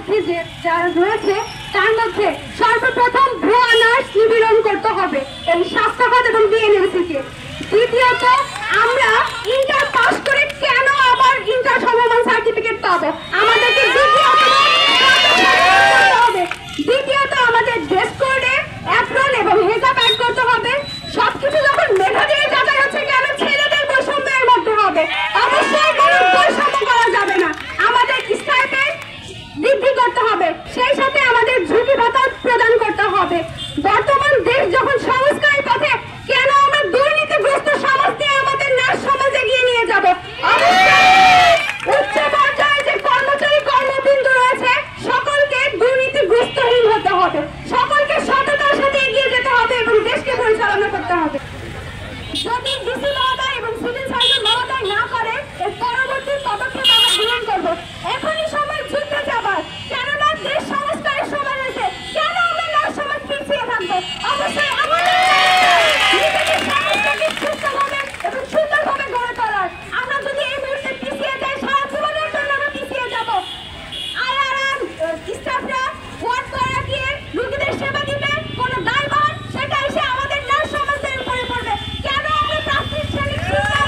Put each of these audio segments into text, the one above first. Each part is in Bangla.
মধ্যে যে যারা রয়েছে তার মধ্যে সর্বপ্রথম ভুয়া নার্স নিবীরণ করতে হবে এই স্বাস্থ্যখাত এবং বিএনএমসি থেকে। দ্বিতীয়ত, আমরা ইন্টার পাস করে কেন আবার ইন্টার সমমান সার্টিফিকেট পাবো? আমাদেরকে দ্বিতীয়ত আমাদের ড্রেস কোডে অ্যাপ্রন এবং হেজাব অ্যাড করতে হবে। সবকিছু যখন মেধা দিয়ে যাচাই হচ্ছে, কেন ছেলেদের বৈষম্যের মধ্যে হবে? অবশ্যই কোনো বৈষম্য করা যাবে না। আমাদের স্টাইপেন্ড বৃদ্ধি করতে হবে, সেই সাথে আমাদের ঝুঁকি ভাতা প্রদান করতে হবে। বর্তমান দেশ যখন সংস্কারের পথে, কেন আমরা দুর্নীতিগ্রস্ত সমাজ দিয়ে আমাদের নার্স সমাজ এগিয়ে নিয়ে যাব? উচ্চ পর্যায়ে যে কর্মচারী কর্মবৃন্দ রয়েছে সকলকে দুর্নীতিগ্রস্তহীন হতে হবে, সকলকে সততার সাথে এগিয়ে যেতে হবে এবং দেশকে পরিচালনা করতে হবে। যদি ডিসি মহোদয় এবং সিভিল সার্জন মহোদয় না করে, এর পরবর্তী পদক্ষেপ আমরা গ্রহণ করবো। এখনই সময় যুদ্ধে যাবার, কেননা দেশ সংস্কারের সময় রয়েছে। কেন আমরা নার্স সমাজ পিছিয়ে থাকবো? অবশ্যই আমাদের নিজেদের সমাজটাকে সুস্থভাবে এবং সুন্দরভাবে গড়ে তোলার। আমরা যদি এই মুহূর্তে পিছিয়ে যাই, সারা জীবনের জন্য আমরা পিছিয়ে যাবো। আয়ারাম স্টাফরা ওয়ার্ড করা গিয়ে রোগীদের সেবা দিবে, কোনো দায়ভার সেটা এসে আমাদের নার্স সমাজের উপরে পড়বে। কেন আমরা প্রাতিষ্ঠানিক শিক্ষা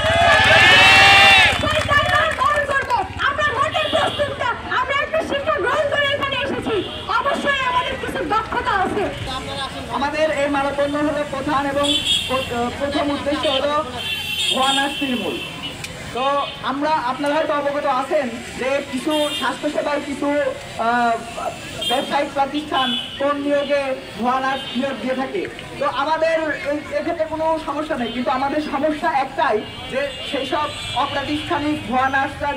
সেই দায়ভার বহন করবো? আমরা মোটেই প্রস্তুত না। আমরা একটা শিক্ষা গ্রহণ করে এখানে এসেছি, অবশ্যই আমাদের কিছু দক্ষতা আছে। আমাদের এই মানববন্ধন হলো প্রধান এবং প্রথম উদ্দেশ্য হলো ভুয়া নার্স নির্মূল। তো আমরা আপনারা হয়তো অবগত আছেন যে কিছু স্বাস্থ্যসেবার কিছু ব্যবসায়িক প্রতিষ্ঠান কোন নিয়োগে ভুয়া নার্স নিয়োগ দিয়ে থাকে। তো আমাদের এক্ষেত্রে কোনো সমস্যা নেই, কিন্তু আমাদের সমস্যা একটাই যে সেই সব অপ্রাতিষ্ঠানিক ভুয়া নার্সরা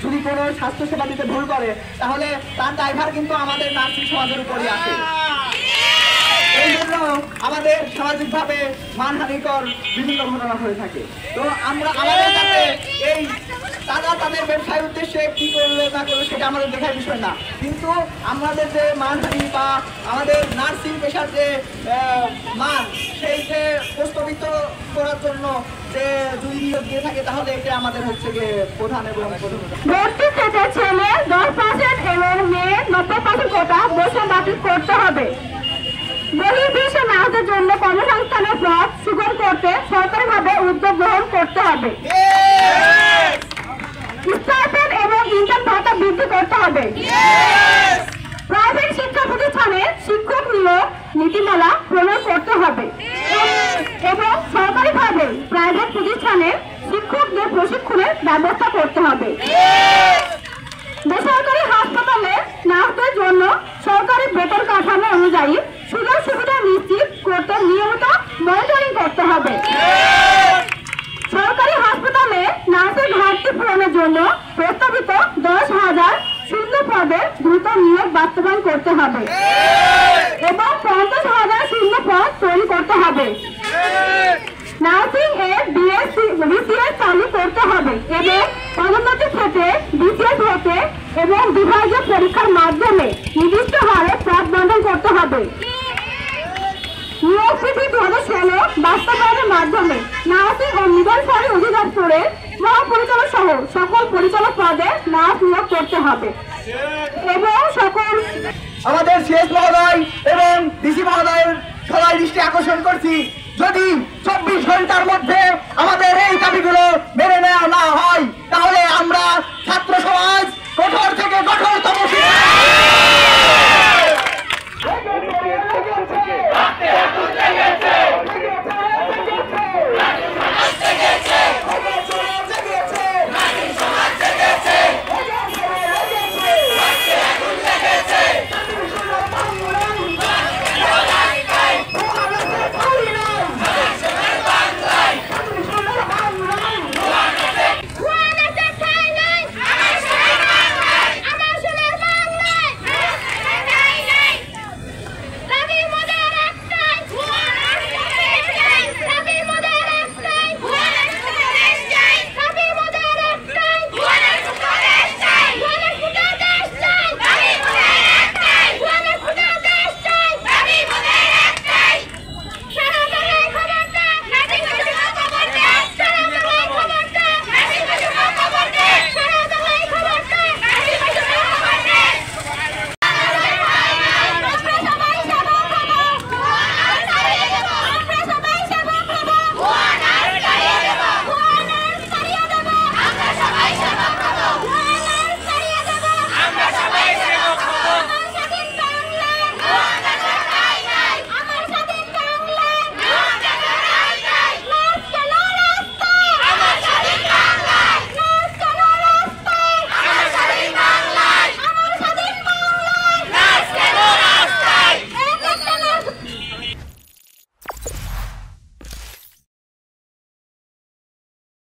যদি কোনো স্বাস্থ্যসেবা দিতে ভুল করে, তাহলে তার দায়ভার কিন্তু আমাদের নার্সিং সমাজের উপরই আসে। এই জন্য আমাদের সামাজিকভাবে মানহানিকর বিভিন্ন ঘটনা হয়ে থাকে। তো আমরা আমাদের কাছে এই তাদের ব্যবসায়ের উদ্দেশ্যে কি করলো না করলো সেটা আমাদের দেখার বিষয় না, কিন্তু আমাদের যে মানহানি বা আমাদের নার্সিং পেশার যে মান, সেই যে প্রস্তাবিত করার জন্য যে দুই নিয়োগ দিয়ে থাকে, তাহলে এটা আমাদের হচ্ছে গিয়ে প্রধান এবং ভর্তি ক্ষেত্রে ছেলে 10% এবং মেয়ে 90% কোটা বসে বাতিল করতে হবে। বহির্বিশ্বে নার্সদের জন্য কর্মসংস্থানের পথ সুগম করতে সরকারিভাবে উদ্যোগ গ্রহণ করতে হবে। স্টাইপেন্ড এবং ইন্টার্ন ভাতা বৃদ্ধি করতে হবে। প্রাইভেট শিক্ষা প্রতিষ্ঠানে শিক্ষক নিয়োগ নীতিমালা প্রণয়ন করতে হবে এবং সরকারিভাবে প্রাইভেট প্রতিষ্ঠানে শিক্ষকদের প্রশিক্ষণের ব্যবস্থা করতে হবে। বেসরকারি হাসপাতালে নার্সদের জন্য সরকারি বেতন কাঠামো অনুযায়ী সুযোগ সুবিধা নিশ্চিত করতে নিয়মিত মনিটরিং করতে হবে। সরকারি হাসপাতালে নার্সের ঘাটতি পূরণের জন্য প্রস্তাবিত 10,000 শূন্য পদে দ্রুত নিয়োগ বাস্তবায়ন করতে হবে এবং 50,000 শূন্য পদ তৈরি করতে হবে। নার্সিং এর বিসিএস চালু করতে হবে এবং পদোন্নতির ক্ষেত্রে বিসিএস হতে এবং বিভাগীয় পরীক্ষার মাধ্যমে নির্দিষ্ট হারে পদ বন্টন করতে হবে। নিয়োগ বিধি 2016 বাস্তবায়নের মাধ্যমে নার্সিং ও মিডওয়াইফারি অধিদপ্তরের মহাপরিচালক সহ সকল পরিচালক পদে নার্স নিয়োগ করতে হবে এবং সকল আমাদের সিএস মহোদয় এবং ডিসি মহোদয়ের সবাই দৃষ্টি আকর্ষণ করছি, যদি 24 ঘন্টার মধ্যে আমাদের এই দাবিগুলো মেনে নেওয়া না হয়, তাহলে আমরা ছাত্র সমাজ কঠোর থেকে কঠোরতম